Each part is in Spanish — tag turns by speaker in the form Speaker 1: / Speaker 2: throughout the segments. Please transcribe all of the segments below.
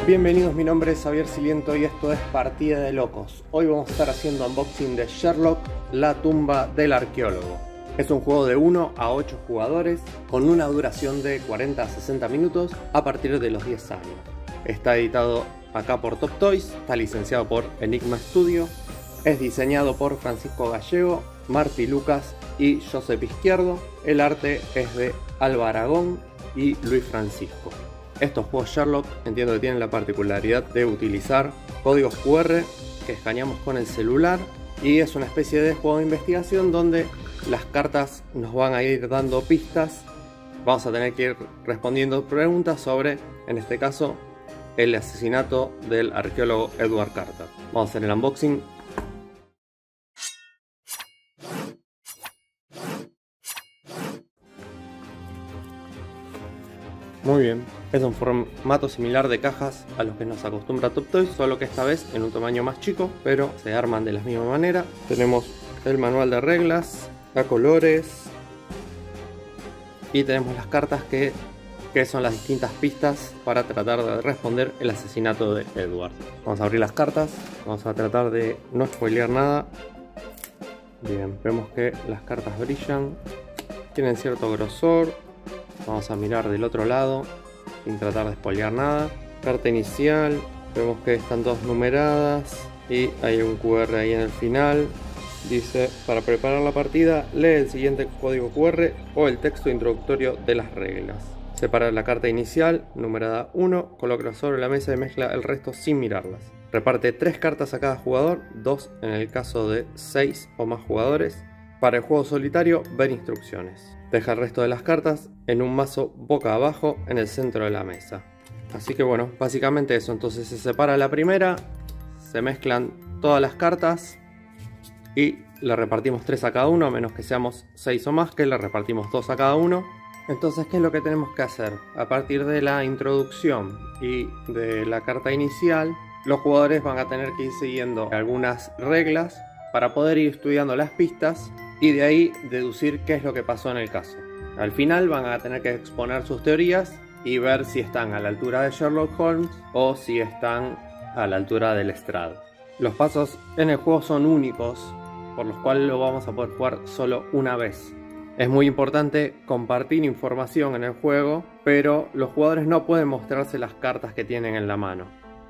Speaker 1: Bienvenidos, mi nombre es Xavier Siliento y esto es Partida de Locos. Hoy vamos a estar haciendo unboxing de Sherlock, la tumba del arqueólogo. Es un juego de 1 a 8 jugadores con una duración de 40 a 60 minutos a partir de los 10 años. Está editado acá por Top Toys, está licenciado por Enigma Studio, es diseñado por Francisco Gallego, Marty Lucas y Josep Izquierdo. El arte es de Alba Aragón y Luis Francisco. Estos juegos Sherlock entiendo que tienen la particularidad de utilizar códigos QR que escaneamos con el celular, y es una especie de juego de investigación donde las cartas nos van a ir dando pistas. Vamos a tener que ir respondiendo preguntas sobre, en este caso, el asesinato del arqueólogo Edward Carter. Vamos a hacer el unboxing. Muy bien, es un formato similar de cajas a los que nos acostumbra Top Toys, solo que esta vez en un tamaño más chico, pero se arman de la misma manera. Tenemos el manual de reglas, a colores, y tenemos las cartas que son las distintas pistas para tratar de responder el asesinato de Edward. Vamos a abrir las cartas, vamos a tratar de no spoilear nada. Bien, vemos que las cartas brillan, tienen cierto grosor. Vamos a mirar del otro lado sin tratar de spoilear nada. Carta inicial, vemos que están todas numeradas y hay un QR ahí en el final. Dice: para preparar la partida, lee el siguiente código QR o el texto introductorio de las reglas. Separa la carta inicial, numerada 1, colócala sobre la mesa y mezcla el resto sin mirarlas. Reparte 3 cartas a cada jugador, 2 en el caso de 6 o más jugadores. Para el juego solitario, ver instrucciones. Deja el resto de las cartas en un mazo boca abajo en el centro de la mesa. Así que bueno, básicamente eso. Entonces se separa la primera, se mezclan todas las cartas y le repartimos 3 a cada uno, a menos que seamos 6 o más, que le repartimos 2 a cada uno. Entonces, ¿qué es lo que tenemos que hacer? A partir de la introducción y de la carta inicial, los jugadores van a tener que ir siguiendo algunas reglas para poder ir estudiando las pistas y de ahí deducir qué es lo que pasó en el caso. Al final van a tener que exponer sus teorías y ver si están a la altura de Sherlock Holmes o si están a la altura del Lestrade. Los pasos en el juego son únicos, por los cuales lo vamos a poder jugar solo una vez. Es muy importante compartir información en el juego, pero los jugadores no pueden mostrarse las cartas que tienen en la mano.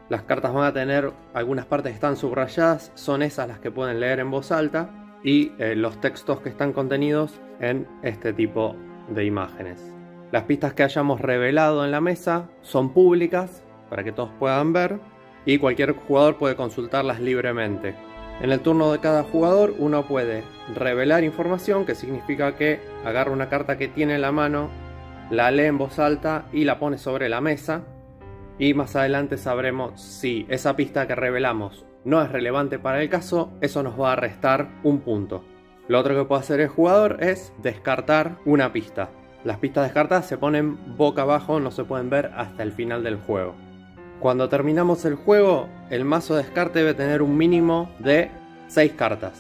Speaker 1: Las cartas van a tener algunas partes que están subrayadas, son esas las que pueden leer en voz alta, y los textos que están contenidos en este tipo de imágenes. Las pistas que hayamos revelado en la mesa son públicas para que todos puedan ver, y cualquier jugador puede consultarlas libremente. En el turno de cada jugador uno puede revelar información, que significa que agarra una carta que tiene en la mano, la lee en voz alta y la pone sobre la mesa, y más adelante sabremos si esa pista que revelamos no es relevante para el caso. Eso nos va a restar un punto. Lo otro que puede hacer el jugador es descartar una pista. Las pistas descartadas se ponen boca abajo, no se pueden ver hasta el final del juego. Cuando terminamos el juego, el mazo de descarte debe tener un mínimo de 6 cartas.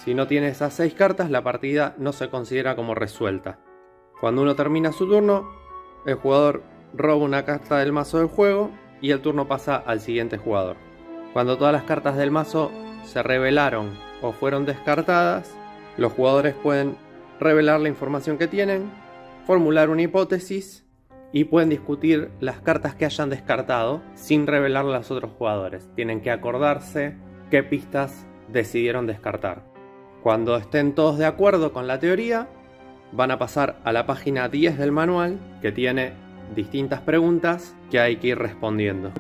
Speaker 1: Si no tiene esas 6 cartas, la partida no se considera como resuelta. Cuando uno termina su turno, el jugador roba una carta del mazo del juego y el turno pasa al siguiente jugador. Cuando todas las cartas del mazo se revelaron o fueron descartadas, los jugadores pueden revelar la información que tienen, formular una hipótesis y pueden discutir las cartas que hayan descartado sin revelarle a los otros jugadores. Tienen que acordarse qué pistas decidieron descartar. Cuando estén todos de acuerdo con la teoría, van a pasar a la página 10 del manual, que tiene distintas preguntas que hay que ir respondiendo.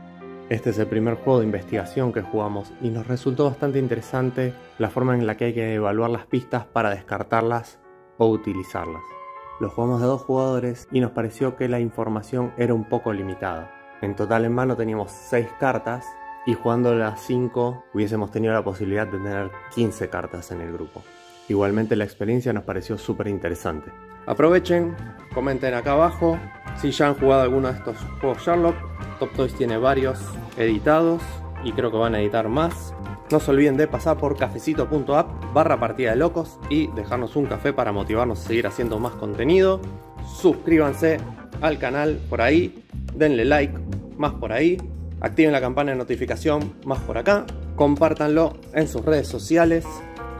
Speaker 1: Este es el primer juego de investigación que jugamos y nos resultó bastante interesante la forma en la que hay que evaluar las pistas para descartarlas o utilizarlas. Lo jugamos de 2 jugadores y nos pareció que la información era un poco limitada. En total en mano teníamos 6 cartas y jugando las 5 hubiésemos tenido la posibilidad de tener 15 cartas en el grupo. Igualmente la experiencia nos pareció súper interesante. Aprovechen, comenten acá abajo si ya han jugado alguno de estos juegos Sherlock. Top Toys tiene varios editados y creo que van a editar más. No se olviden de pasar por cafecito.app/partida de locos y dejarnos un café para motivarnos a seguir haciendo más contenido. Suscríbanse al canal por ahí, denle like más por ahí Activen la campana de notificación más por acá. Compártanlo en sus redes sociales.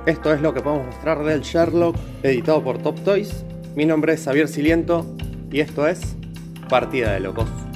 Speaker 1: Esto es lo que podemos mostrar del Sherlock, editado por Top Toys. Mi nombre es Xavier Siliento y esto es Partida de Locos.